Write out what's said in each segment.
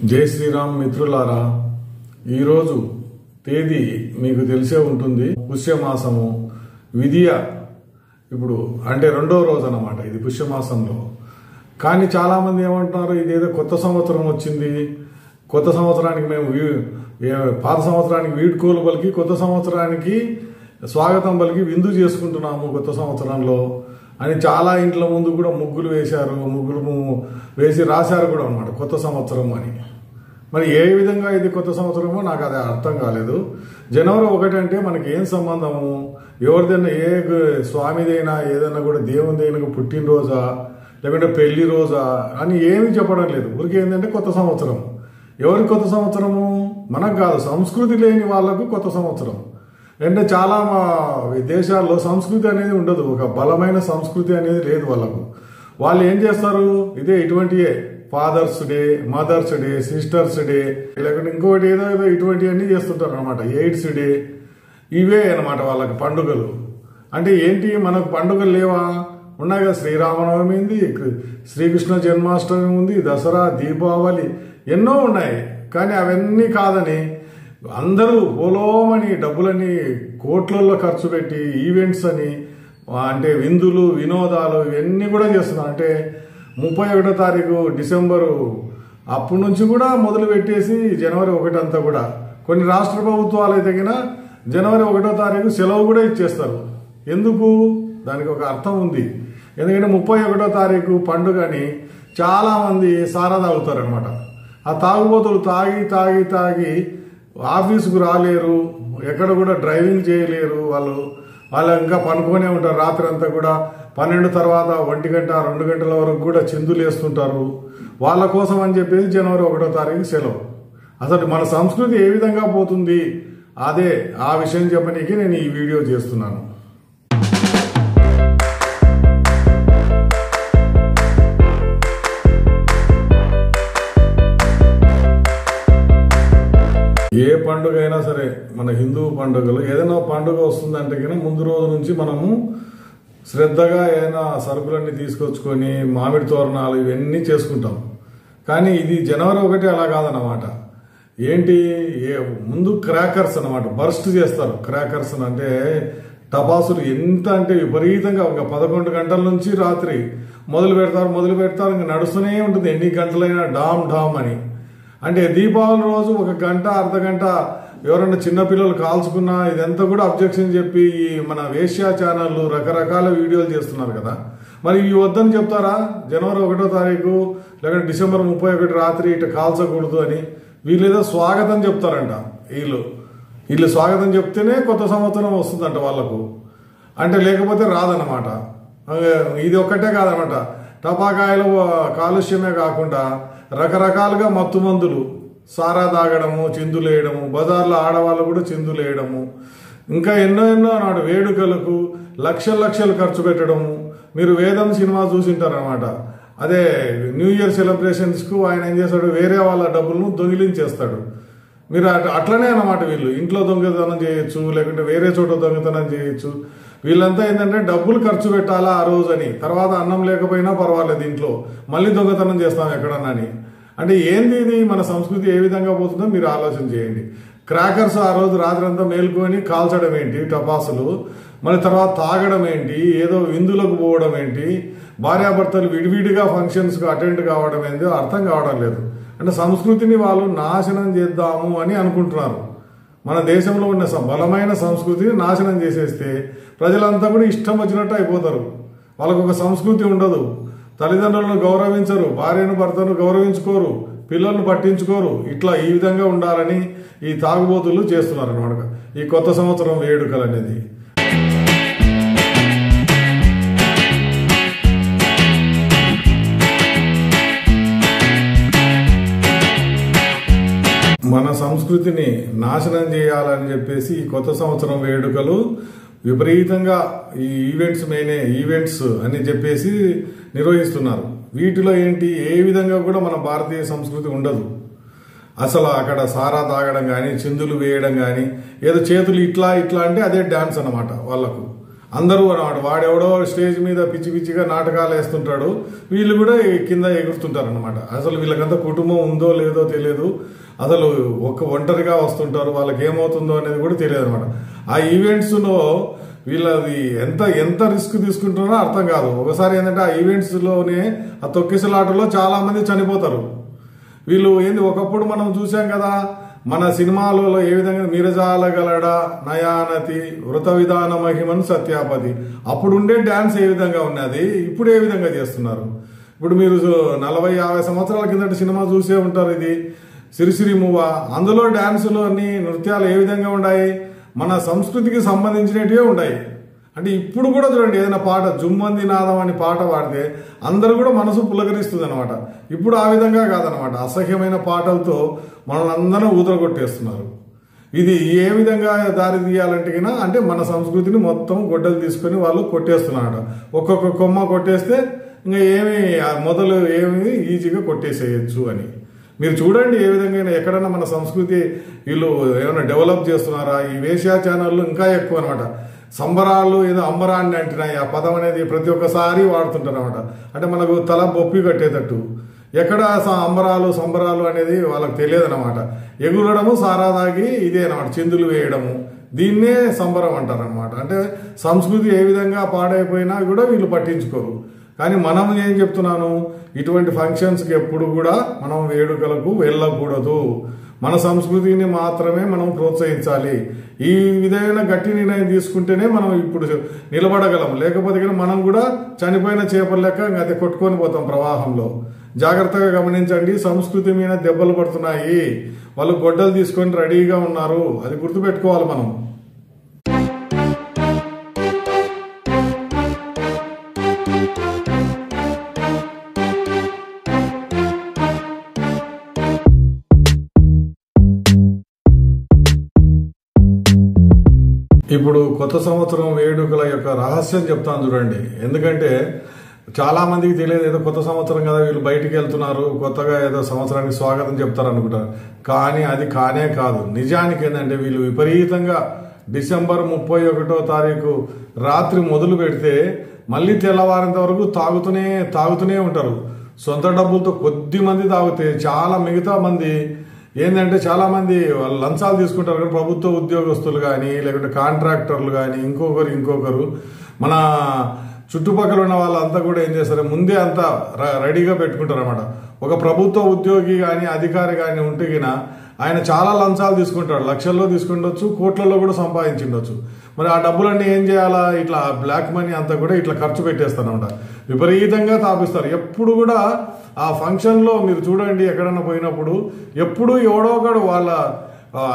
జై శ్రీరామ్ మిత్రులారా, ఈరోజు తేదీ మీకు తెలిసే ఉంటుంది. పుష్యమాసము విధియ ఇప్పుడు అంటే రెండో రోజు అన్నమాట ఇది పుష్యమాసంలో. కానీ చాలామంది ఏమంటున్నారు, ఇదేదో కొత్త సంవత్సరం వచ్చింది, కొత్త సంవత్సరానికి మేము పాత సంవత్సరానికి వీడ్కోలు పలికి కొత్త సంవత్సరానికి స్వాగతం పలికి విందు చేసుకుంటున్నాము కొత్త సంవత్సరంలో అని చాలా ఇంట్ల ముందు కూడా ముగ్గులు వేశారు. ముగ్గులు వేసి రాశారు కూడా అన్నమాట కొత్త సంవత్సరం అని. మరి ఏ విధంగా ఇది కొత్త సంవత్సరమో నాకు అది అర్థం కాలేదు. జనవరి 1 అంటే మనకి ఏం సంబంధము? ఎవరిదైనా ఏ స్వామిదైనా ఏదైనా కూడా దేవునిదైనా పుట్టినరోజా లేకుంటే పెళ్లి రోజా అని ఏమీ చెప్పడం లేదు. ఊరికి ఏంటంటే కొత్త సంవత్సరం. ఎవరికి కొత్త సంవత్సరము? మనకు కాదు, సంస్కృతి లేని వాళ్లకు కొత్త సంవత్సరం. అంటే చాలా దేశాల్లో సంస్కృతి అనేది ఉండదు, ఒక బలమైన సంస్కృతి అనేది లేదు వాళ్ళకు. వాళ్ళు ఏం చేస్తారు, ఇదే ఇటువంటివే fathers day, mothers day, sisters day, లేకుంటే ఇంకోటి ఏదో ఏదో ఇటువంటివన్నీ చేస్తుంటారు అనమాట. ఎయిడ్స్ డే, ఇవే అనమాట వాళ్ళకి పండుగలు. అంటే ఏంటి, మనకు పండుగలు లేవా? ఉన్నాయి కదా, శ్రీరామనవమి ఉంది, శ్రీకృష్ణ జన్మాష్టమి ఉంది, దసరా, దీపావళి ఎన్నో ఉన్నాయి. కానీ అవన్నీ కాదని అందరూ పోలోమని డబ్బులని కోట్లల్లో ఖర్చు పెట్టి ఈవెంట్స్ అని అంటే విందులు వినోదాలు ఇవన్నీ కూడా చేస్తున్నారు. అంటే 31వ తారీఖు డిసెంబరు అప్పటి నుంచి కూడా మొదలు పెట్టేసి జనవరి 1 అంతా కూడా కొన్ని రాష్ట్ర ప్రభుత్వాలు అయితే కినా జనవరి 1వ తారీఖు సెలవు కూడా ఇచ్చేస్తారు. ఎందుకు? దానికి ఒక అర్థం ఉంది. ఎందుకంటే 31వ తారీఖు పండుగని చాలా మంది సారా తాగుతారు అనమాట. ఆ తాగుబోతులు తాగి తాగి తాగి ఆఫీసుకు రాలేరు, ఎక్కడ కూడా డ్రైవింగ్ చేయలేరు. వాళ్ళు ఇంకా పనుకొనే ఉంటారు రాత్రి అంతా కూడా. 12 తర్వాత 1 గంట 2 గంటల వరకు కూడా చిందులు వేస్తుంటారు. వాళ్ళ కోసం అని చెప్పేసి జనవరి 1వ తారీఖు సెలవు. అసలు మన సంస్కృతి ఏ విధంగా పోతుంది, అదే ఆ విషయం చెప్పనీకి నేను ఈ వీడియో చేస్తున్నాను. ఏ పండుగ అయినా సరే, మన హిందూ పండుగలు ఏదైనా పండుగ వస్తుందంటే కన్నా ముందు రోజు నుంచి మనము శ్రద్ధగా ఏదైనా సరుకులన్నీ తీసుకొచ్చుకొని మామిడి తోరణాలు ఇవన్నీ చేసుకుంటాం. కానీ ఇది జనవరి 1 అలా కాదన్నమాట. ఏంటి, ముందు క్రాకర్స్ అన్నమాట బర్స్ట్ చేస్తారు. క్రాకర్స్ అంటే టపాసులు ఎంత అంటే విపరీతంగా ఒక 11 గంటల నుంచి రాత్రి మొదలు పెడతారు ఇంకా నడుస్తూనే ఉంటుంది ఎన్ని గంటలైనా డామ్ డామ్ అని. అంటే దీపావళి రోజు 1 గంట అర్ధ గంట ఎవరైనా చిన్నపిల్లలు కాల్చుకున్నా ఇదంతా కూడా అబ్జెక్షన్ చెప్పి ఈ మన వేశ్యా ఛానళ్ళు రకరకాల వీడియోలు చేస్తున్నారు కదా. మరి ఇవి వద్దని చెప్తారా? జనవరి 1వ తారీఖు లేకపోతే డిసెంబర్ 31 రాత్రి ఇట్లా కాల్చకూడదు అని వీళ్ళు ఏదో స్వాగతం చెప్తారంట. వీళ్ళు స్వాగతం చెప్తేనే కొత్త సంవత్సరం వస్తుందంట వాళ్ళకు. అంటే లేకపోతే రాదన్నమాట. ఇది ఒక్కటే కాదనమాట, టపాకాయలు కాలుష్యమే కాకుండా రకరకాలుగా మత్తు మందులు, సారా తాగడము, చిందులు వేయడము, బజార్లో ఆడవాళ్ళు కూడా చిందులు వేయడము, ఇంకా ఎన్నో నాడు వేడుకలకు లక్షలు ఖర్చు పెట్టడము. మీరు వేదం సినిమా చూసింటారనమాట. అదే న్యూ ఇయర్ సెలబ్రేషన్స్కు ఆయన ఏం చేస్తాడు, వేరే వాళ్ళ డబ్బులను దొంగిలించేస్తాడు. మీరు అట్లనే అన్నమాట. వీళ్ళు ఇంట్లో దొంగతనం చేయొచ్చు, లేకుంటే వేరే చోట దొంగతనం చేయొచ్చు. వీళ్ళంతా ఏంటంటే డబ్బులు ఖర్చు పెట్టాలా ఆ రోజు అని, తర్వాత అన్నం లేకపోయినా పర్వాలేదు ఇంట్లో మళ్ళీ దొంగతనం చేస్తాం ఎక్కడన్నా అని. అంటే ఏంది ఇది, మన సంస్కృతి ఏ విధంగా పోతుందో మీరు ఆలోచన చేయండి. క్రాకర్స్ ఆ రోజు రాత్రంతా మేల్కొని కాల్చడం ఏంటి, టపాసులు, మళ్ళీ తర్వాత తాగడం ఏంటి, ఏదో విందులకు పోవడం ఏంటి, భార్యాభర్తలు విడివిడిగా ఫంక్షన్స్కి అటెండ్ కావడం ఏంటి అర్థం కావడం లేదు. అంటే సంస్కృతిని వాళ్ళు నాశనం చేద్దాము అని అనుకుంటున్నారు. మన దేశంలో ఉన్న బలమైన సంస్కృతిని నాశనం చేసేస్తే ప్రజలంతా కూడా ఇష్టం వచ్చినట్టు అయిపోతారు. వాళ్ళకు ఒక సంస్కృతి ఉండదు, తల్లిదండ్రులను గౌరవించరు, భార్యను భర్తను గౌరవించుకోరు, పిల్లలను పట్టించుకోరు. ఇట్లా ఈ విధంగా ఉండాలని ఈ తాగుబోతులు చేస్తున్నారు అన్నమాట ఈ కొత్త సంవత్సరం వేడుకలు అనేది. మన సంస్కృతిని నాశనం చేయాలని చెప్పేసి ఈ కొత్త సంవత్సరం వేడుకలు విపరీతంగా ఈ ఈవెంట్స్ అని చెప్పేసి నిర్వహిస్తున్నారు. వీటిలో ఏంటి, ఏ విధంగా కూడా మన భారతీయ సంస్కృతి ఉండదు. అసలు అక్కడ సారా తాగడం కానీ, చిందులు వేయడం కానీ, ఏదో చేతులు ఇట్లా అంటే అదే డాన్స్ అన్నమాట వాళ్ళకు. అందరూ అన్నమాట. వాడెవడో స్టేజ్ మీద పిచ్చి పిచ్చిగా నాటకాలు వేస్తుంటాడు, వీళ్ళు కూడా కింద ఎగురుతుంటారు అనమాట. అసలు వీళ్ళకంతా కుటుంబం ఉందో లేదో తెలియదు, అసలు ఒంటరిగా వస్తుంటారు, వాళ్ళకి ఏమవుతుందో అనేది కూడా తెలియదు అనమాట. ఆ ఈవెంట్స్లో వీళ్ళది ఎంత రిస్క్ తీసుకుంటున్నారో అర్థం కాదు. ఒకసారి ఏంటంటే ఆ ఈవెంట్స్లోనే ఆ తొక్కిసలాటలో చాలా మంది చనిపోతారు. వీళ్ళు ఒకప్పుడు మనం చూసాం కదా మన సినిమాలలో ఏ విధంగా నీరజాలగలడ నయానతి వృత విధాన మహిమన్ సత్యాపతి, అప్పుడుండే డాన్స్ ఏ విధంగా ఉన్నది, ఇప్పుడు ఏ విధంగా చేస్తున్నారు. ఇప్పుడు మీరు 40-50 సంవత్సరాల కిందటి సినిమా చూసే ఉంటారు, ఇది సిరిసిరి మూవ. అందులో డాన్సులు అన్ని నృత్యాలు ఏ విధంగా ఉన్నాయి, మన సంస్కృతికి సంబంధించినటివే ఉన్నాయి. అంటే ఇప్పుడు కూడా చూడండి, ఏదైనా పాట జుమ్మంది నాదం అని పాట పాడితే అందరూ కూడా మనసు పులకరిస్తుంది అనమాట. ఇప్పుడు ఆ విధంగా కాదనమాట, అసహ్యమైన పాటలతో మనల్ని అందరూ ఊదరగొట్టేస్తున్నారు. ఇది ఏ విధంగా దారి తీయాలంటే అంటే మన సంస్కృతిని మొత్తం గొడ్డలు తీసుకొని వాళ్ళు కొట్టేస్తున్నారట. ఒక్కొక్క కొమ్మ కొట్టేస్తే ఇంకా మొదలు ఈజీగా కొట్టేసేయచ్చు అని. మీరు చూడండి ఏ విధంగా ఎక్కడన్నా మన సంస్కృతి వీళ్ళు ఏమైనా డెవలప్ చేస్తున్నారా. ఈ వేశ్యా ఛానళ్ళు ఇంకా ఎక్కువ అనమాట. సంబరాలు ఏదో అంబరాన్ని అంటున్నాయి, ఆ పదం అనేది ప్రతి ఒక్కసారి వాడుతుంటారు అనమాట. అంటే మనకు తల బొప్పి కట్టేటట్టు. ఎక్కడ సంబరాలు అనేది వాళ్ళకి తెలియదు అనమాట. ఎగురడము సారా తాగి ఇదే అనమాట, చిందులు వేయడము, దీన్నే సంబరం అంటారు అనమాట. అంటే సంస్కృతి ఏ విధంగా పాడైపోయినా కూడా వీళ్ళు పట్టించుకోరు. కానీ మనం ఏం చెప్తున్నాను, ఇటువంటి ఫంక్షన్స్కి ఎప్పుడు కూడా మనం వేడుకలకు వెళ్ళకూడదు. మన సంస్కృతిని మాత్రమే మనం ప్రోత్సహించాలి. ఈ విధమైన గట్టి నిర్ణయం తీసుకుంటేనే మనం ఇప్పుడు నిలబడగలం. లేకపోతే మనం కూడా చనిపోయిన చేపల లెక్క అది కొట్టుకొని పోతాం ప్రవాహంలో. జాగ్రత్తగా గమనించండి, సంస్కృతి మీద దెబ్బలు పడుతున్నాయి. వాళ్ళు గొడ్డలు తీసుకొని రెడీగా ఉన్నారు, అది గుర్తుపెట్టుకోవాలి మనం. ఇప్పుడు కొత్త సంవత్సరం వేడుకల యొక్క రహస్యం చెప్తాను చూడండి. ఎందుకంటే చాలా మందికి తెలియదు, ఏదో కొత్త సంవత్సరం కదా వీళ్ళు బయటికి వెళ్తున్నారు, కొత్తగా ఏదో సంవత్సరానికి స్వాగతం చెప్తారు అనుకుంటారు. కానీ అది కానే కాదు. నిజానికి ఏంటంటే వీళ్ళు విపరీతంగా డిసెంబర్ 31వ తారీఖు రాత్రి మొదలు పెడితే మళ్ళీ తెల్లవారేంత వరకు తాగుతూనే ఉంటారు. సొంత డబ్బులతో కొద్ది మంది తాగితే చాలా మిగతా మంది ఏంటంటే చాలా మంది లంచాలు తీసుకుంటారు కదా, ప్రభుత్వ ఉద్యోగస్తులు కానీ లేకుంటే కాంట్రాక్టర్లు కానీ ఇంకొకరు మన చుట్టుపక్కల ఉన్న వాళ్ళంతా కూడా ఏం చేస్తారు, ముందే అంతా రెడీగా పెట్టుకుంటారు అనమాట. ఒక ప్రభుత్వ ఉద్యోగి కానీ అధికారి కానీ ఉంటే ఆయన చాలా లంచాలు తీసుకుంటాడు, లక్షల్లో తీసుకుండొచ్చు, కోట్లలో కూడా సంపాదించిండొచ్చు. మరి ఆ డబ్బులన్నీ ఏం చేయాలా, ఇట్లా బ్లాక్ మనీ అంతా కూడా ఇట్లా ఖర్చు పెట్టేస్తారనమాట. విపరీతంగా తాపిస్తారు. ఎప్పుడు కూడా ఆ ఫంక్షన్లో మీరు చూడండి, ఎక్కడన్నా పోయినప్పుడు ఎప్పుడు ఎవడో ఒకడు వాళ్ళ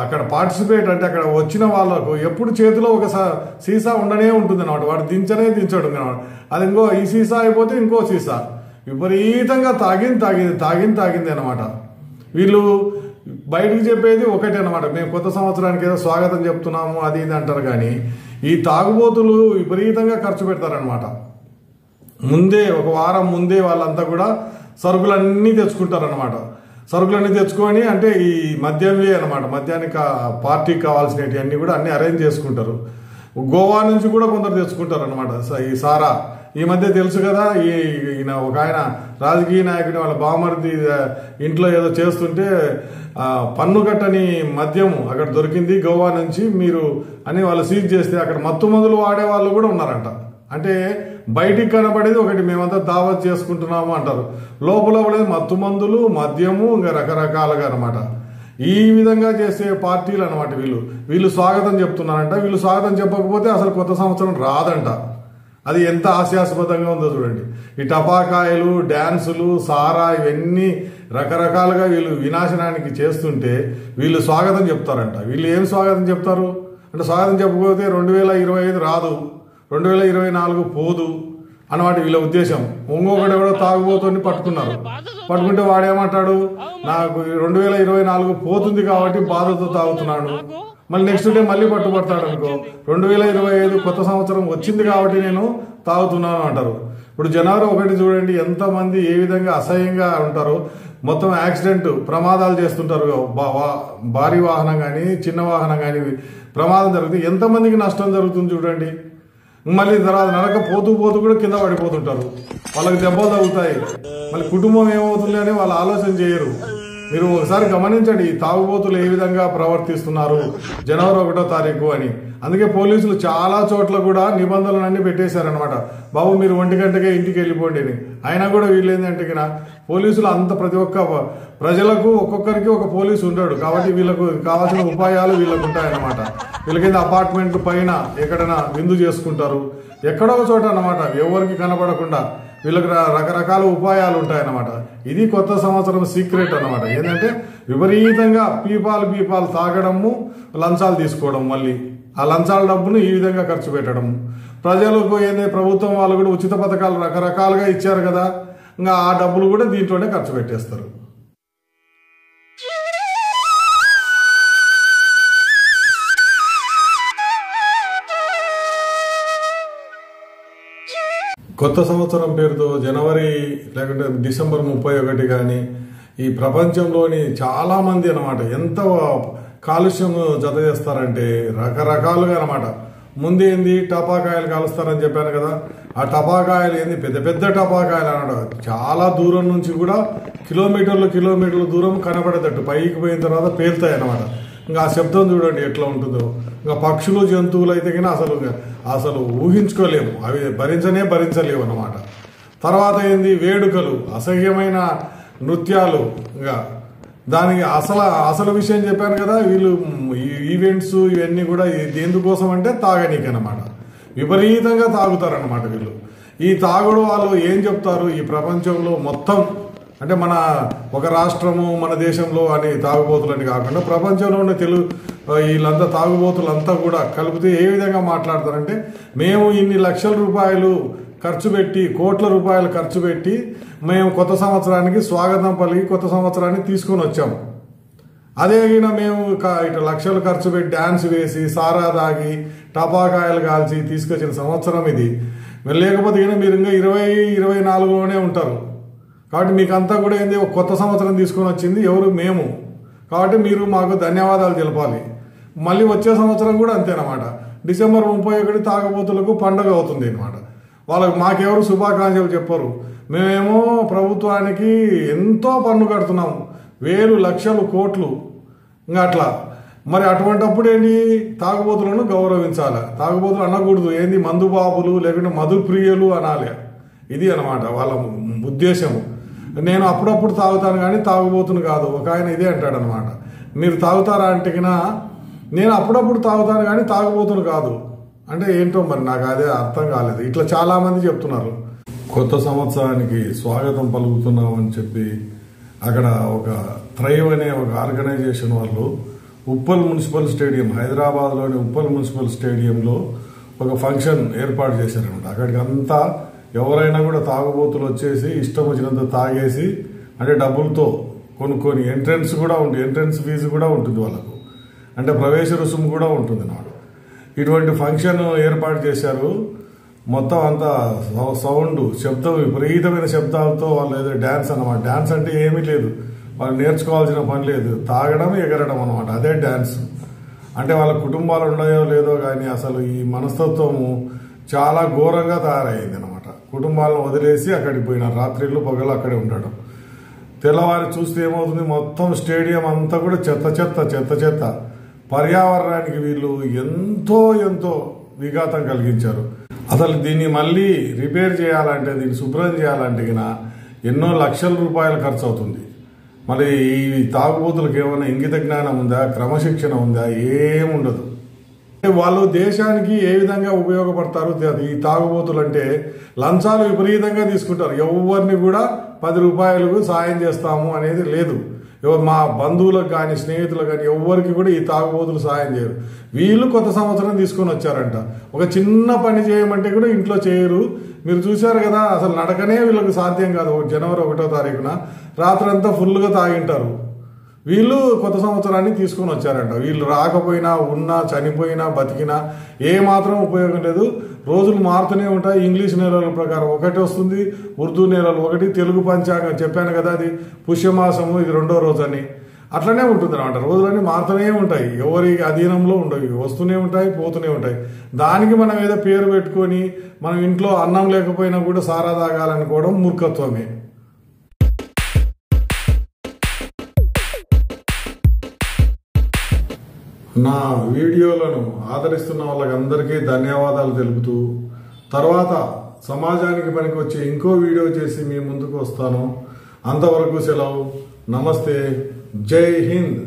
అక్కడ పార్టిసిపేట్ అంటే అక్కడ వచ్చిన వాళ్ళకు ఎప్పుడు చేతిలో ఒక సీసా ఉండనే ఉంటుంది అనమాట. వాడు దించడు అనమాట. అది ఈ సీసా అయిపోతే ఇంకో సీసా, విపరీతంగా తాగింది అనమాట. వీళ్ళు బయటకు చెప్పేది ఒకటే అనమాట, మేము కొత్త సంవత్సరానికి ఏదో స్వాగతం చెప్తున్నాము అది ఇది అంటారు. కానీ ఈ తాగుబోతులు విపరీతంగా ఖర్చు పెడతారనమాట. ఒక వారం ముందే వాళ్ళంతా కూడా సరుకులన్నీ తెచ్చుకుంటారనమాట. సరుకులన్నీ తెచ్చుకొని అంటే ఈ మద్యంవే అనమాట, మద్యానికి పార్టీకి కావాల్సినవి అన్ని కూడా అన్ని అరేంజ్ చేసుకుంటారు. గోవా నుంచి కూడా కొందరు తెచ్చుకుంటారు అనమాట ఈ సారా. ఈ మధ్య తెలుసు కదా, ఈయన ఒక ఆయన రాజకీయ నాయకుని వాళ్ళ బామర్ది ఇంట్లో ఏదో చేస్తుంటే పన్ను కట్టని మద్యము అక్కడ దొరికింది గోవా నుంచి మీరు అని వాళ్ళు సీజ్ చేస్తే అక్కడ మత్తు మందులు వాడే వాళ్ళు కూడా ఉన్నారంట. అంటే బయటికి కనబడేది ఒకటి, మేమంతా దావత్ చేసుకుంటున్నాము అంటారు, లోపల పడేది మత్తు మందులు, మద్యము, ఇంకా రకరకాలుగా అనమాట. ఈ విధంగా చేసే పార్టీలు అనమాట వీళ్ళు స్వాగతం చెప్తున్నారంట. వీళ్ళు స్వాగతం చెప్పకపోతే అసలు కొత్త సంవత్సరం రాదంట. అది ఎంత హాస్యాస్పదంగా ఉందో చూడండి. ఈ టపాకాయలు, డ్యాన్సులు, సారా ఇవన్నీ రకరకాలుగా వీళ్ళు వినాశనానికి చేస్తుంటే వీళ్ళు స్వాగతం చెప్తారంట. వీళ్ళు ఏం స్వాగతం చెప్తారు అంటే, స్వాగతం చెప్పకపోతే 2025 రాదు, 2024 పోదు అన్నమాట వీళ్ళ ఉద్దేశం. ఇంకొకటి ఎవడో తాగుబోతుని పట్టుకుంటే వాడేమంటాడు, నాకు 2024 పోతుంది కాబట్టి బాధతో తాగుతున్నాడు. మళ్ళీ నెక్స్ట్ డే మళ్ళీ పట్టుబడతాడు అనుకో, 2025 కొత్త సంవత్సరం వచ్చింది కాబట్టి నేను తాగుతున్నాను అంటారు. ఇప్పుడు జనవరి 1 చూడండి ఎంతమంది ఏ విధంగా అసహ్యంగా ఉంటారు. మొత్తం యాక్సిడెంట్ ప్రమాదాలు చేస్తుంటారు. భారీ వాహనం కానీ చిన్న వాహనం కానీ ప్రమాదం జరుగుతుంది, ఎంతమందికి నష్టం జరుగుతుంది చూడండి. మళ్ళీ తర్వాత నడక పోతూ పోతూ కూడా కింద పడిపోతుంటారు, వాళ్ళకి దెబ్బలు తగ్గుతాయి, మళ్ళీ కుటుంబం ఏమవుతుంది అని వాళ్ళు ఆలోచన చేయరు. మీరు ఒకసారి గమనించండి ఈ తాగుబోతులు ఏ విధంగా ప్రవర్తిస్తున్నారు జనవరి 1వ తారీఖు అని. అందుకే పోలీసులు చాలా చోట్ల కూడా నిబంధనలన్నీ పెట్టేశారనమాట. బాబు మీరు 1 గంటకే ఇంటికి వెళ్ళిపోండి అని. అయినా కూడా వీళ్ళు ఏంటంటే పోలీసులు అంత ప్రతి ఒక్క ప్రజలకు ఒక్కొక్కరికి ఒక పోలీసు ఉంటాడు కాబట్టి వీళ్ళకు కావాల్సిన ఉపాయాలు వీళ్ళకు ఉంటాయన్నమాట. వీళ్ళకైతే అపార్ట్మెంట్ పైన ఎక్కడైనా విందు చేసుకుంటారు, ఎక్కడో ఒక చోట అన్నమాట, ఎవరికి కనపడకుండా వీళ్ళకి రకరకాల ఉపాయాలు ఉంటాయన్నమాట. ఇది కొత్త సంవత్సరం సీక్రెట్ అన్నమాట. ఏంటంటే విపరీతంగా పీపాలు తాగడము, లంచాలు తీసుకోవడం, మళ్ళీ ఆ లంచాల డబ్బును ఈ విధంగా ఖర్చు పెట్టడం. ప్రజలకు ఏంటంటే ప్రభుత్వం వాళ్ళు కూడా ఉచిత పథకాలు రకరకాలుగా ఇచ్చారు కదా, ఇంకా ఆ డబ్బులు కూడా దీంట్లోనే ఖర్చు పెట్టేస్తారు. కొత్త సంవత్సరం పేరుతో జనవరి లేకుంటే డిసెంబర్ 31 కానీ ఈ ప్రపంచంలోని చాలా మంది అనమాట ఎంత కాలుష్యం జత చేస్తారంటే రకరకాలుగా అనమాట. ముందేంది టపాకాయలు కాలుస్తారని చెప్పాను కదా, ఆ టపాకాయలు ఏంది పెద్ద పెద్ద టపాకాయలు అన్నమాట. చాలా దూరం నుంచి కూడా కిలోమీటర్లు దూరం కనబడేటట్టు పైకి పోయిన తర్వాత పేలుతాయి అనమాట. ఇంకా ఆ శబ్దం చూడండి ఎట్లా ఉంటుందో. ఇంకా పక్షులు జంతువులు అయితే కానీ అసలు ఊహించుకోలేము, అవి భరించలేవు అన్నమాట. తర్వాత ఏంది వేడుకలు, అసహ్యమైన నృత్యాలు. ఇంకా దానికి అసలు విషయం చెప్పాను కదా, వీళ్ళు ఈవెంట్స్ ఇవన్నీ కూడా ఎందుకోసం అంటే తాగనీకి అనమాట. విపరీతంగా తాగుతారన్నమాట వీళ్ళు. ఈ తాగుడు వాళ్ళు ఏం చెప్తారు, ఈ ప్రపంచంలో మొత్తం అంటే మన ఒక రాష్ట్రము మన దేశంలో అని తాగుబోతులని కాకుండా ప్రపంచంలో ఉన్న వీళ్ళంతా తాగుబోతులంతా కూడా కలిపితే ఏ విధంగా మాట్లాడతారంటే, మేము ఇన్ని లక్షల రూపాయలు ఖర్చు పెట్టి కోట్ల రూపాయలు ఖర్చు పెట్టి మేము కొత్త సంవత్సరానికి స్వాగతం పలికి కొత్త సంవత్సరాన్ని తీసుకొని వచ్చాము. అదే అయినా మేము ఇట్లా లక్షలు ఖర్చు పెట్టి డ్యాన్స్ వేసి సారా తాగి టపాకాయలు కాల్చి తీసుకొచ్చిన సంవత్సరం ఇది. లేకపోతే మీరు ఇంకా 2024లోనే ఉంటారు. కాబట్టి మీకంతా కూడా ఏంది ఒక కొత్త సంవత్సరం తీసుకొని వచ్చింది ఎవరు, మేము. కాబట్టి మీరు మాకు ధన్యవాదాలు తెలపాలి. మళ్ళీ వచ్చే సంవత్సరం కూడా అంతేనమాట. డిసెంబర్ 31 తాగబోతులకు పండుగ అవుతుంది అనమాట. వాళ్ళకి మాకెవరు శుభాకాంక్షలు చెప్పరు. మేమేమో ప్రభుత్వానికి ఎంతో పన్ను కడుతున్నాము, వేలు లక్షలు కోట్లు. ఇంకా అట్లా మరి అటువంటిప్పుడు ఏంటి, తాగుబోతులను గౌరవించాలి. తాగుబోతులు అనకూడదు, ఏంది మందు బాబులు లేకుంటే మధు ప్రియులు అనాలి. ఇది అనమాట వాళ్ళ ఉద్దేశము. నేను అప్పుడప్పుడు తాగుతాను కానీ తాగుబోతును కాదు. ఒక ఆయన ఇదే అంటాడు అనమాట, మీరు తాగుతారా అంటే నేను అప్పుడప్పుడు తాగుతాను కానీ తాగుబోతును కాదు అంటే ఏంటో మరి నాకు అదే అర్థం కాలేదు. ఇట్లా చాలా మంది చెప్తున్నారు. కొత్త సంవత్సరానికి స్వాగతం పలుకుతున్నాం అని చెప్పి అక్కడ ఒక థ్రైవ్ అనే ఒక ఆర్గనైజేషన్ వాళ్ళు ఉప్పల్ మున్సిపల్ స్టేడియం, హైదరాబాద్లోని ఉప్పల్ మున్సిపల్ స్టేడియంలో ఒక ఫంక్షన్ ఏర్పాటు చేశారనమాట. అక్కడికి అంతా ఎవరైనా కూడా తాగుబోతులు వచ్చేసి ఇష్టం వచ్చినంత తాగేసి అంటే డబ్బులతో కొనుక్కొని ఎంట్రన్స్ ఫీజు కూడా ఉంటుంది వాళ్ళకు, అంటే ప్రవేశ రుసుము కూడా ఉంటుంది అన్నమాట. ఇటువంటి ఫంక్షన్ ఏర్పాటు చేశారు. మొత్తం అంతా సౌండ్ శబ్దం విపరీతమైన శబ్దాలతో వాళ్ళు ఏదో డ్యాన్స్ అన్నమాట. డ్యాన్స్ అంటే ఏమీ లేదు, వాళ్ళు నేర్చుకోవాల్సిన పని లేదు, తాగడం ఎగరడం అనమాట, అదే డ్యాన్స్. అంటే వాళ్ళ కుటుంబాలు ఉన్నాయో లేదో కానీ అసలు ఈ మనస్తత్వము చాలా ఘోరంగా తయారైంది అనమాట. కుటుంబాలను వదిలేసి అక్కడికి పోయిన రాత్రిళ్ళు పగలు అక్కడే ఉండడం. తెల్లవారి చూస్తే ఏమవుతుంది, మొత్తం స్టేడియం అంతా కూడా చెత్త. పర్యావరణానికి వీళ్ళు ఎంతో విఘాతం కలిగించారు. అసలు దీన్ని మళ్ళీ రిపేర్ చేయాలంటే, దీన్ని శుభ్రం చేయాలంటే ఎన్నో లక్షల రూపాయలు ఖర్చు అవుతుంది. మరి ఈ తాగుబోతులకు ఏమైనా ఇంగిత జ్ఞానం ఉందా, క్రమశిక్షణ ఉందా? ఏముండదు. వాళ్ళు దేశానికి ఏ విధంగా ఉపయోగపడతారు ఈ తాగుబోతులు అంటే లంచాలు విపరీతంగా తీసుకుంటారు. ఎవరిని కూడా 10 రూపాయలకు సాయం చేస్తాము అనేది లేదు. మా బంధువులకు కానీ స్నేహితులకు కానీ ఎవరికి కూడా ఈ తాగుబోతులు సాయం చేయరు. వీళ్ళు కొత్త సంవత్సరం తీసుకొని వచ్చారంట. ఒక చిన్న పని చేయమంటే కూడా ఇంట్లో చేయరు. మీరు చూశారు కదా, అసలు నడకనే వీళ్ళకి సాధ్యం కాదు. జనవరి 1వ తారీఖున రాత్రంతా ఫుల్గా తాగింటారు. వీళ్ళు కొత్త సంవత్సరాన్ని తీసుకొని వచ్చారంట. వీళ్ళు రాకపోయినా, ఉన్నా, చనిపోయినా, బతికినా ఏ మాత్రం ఉపయోగం లేదు. రోజులు మారుతూనే ఉంటాయి. ఇంగ్లీష్ నెలల ప్రకారం ఒకటి వస్తుంది, ఉర్దూ నెలలు ఒకటి, తెలుగు పంచాంగం చెప్పాను కదా, అది పుష్యమాసము, ఇది 2వ రోజు అని. అట్లనే ఉంటుంది అనమాట. రోజులన్నీ మారుతూనే ఉంటాయి, ఎవరి అధీనంలో ఉండవు, వస్తూనే ఉంటాయి, పోతూనే ఉంటాయి. దానికి మనం ఏదో పేరు పెట్టుకొని మనం ఇంట్లో అన్నం లేకపోయినా కూడా సారా తాగాలనుకోవడం మూర్ఖత్వమే. నా వీడియోలను ఆదరిస్తున్న వాళ్ళకందరికీ ధన్యవాదాలు తెలుపుతూ, తర్వాత సమాజానికి పనికి వచ్చే ఇంకో వీడియో చేసి మీ ముందుకు వస్తాను. అంతవరకు సెలవు. నమస్తే. జై హింద్.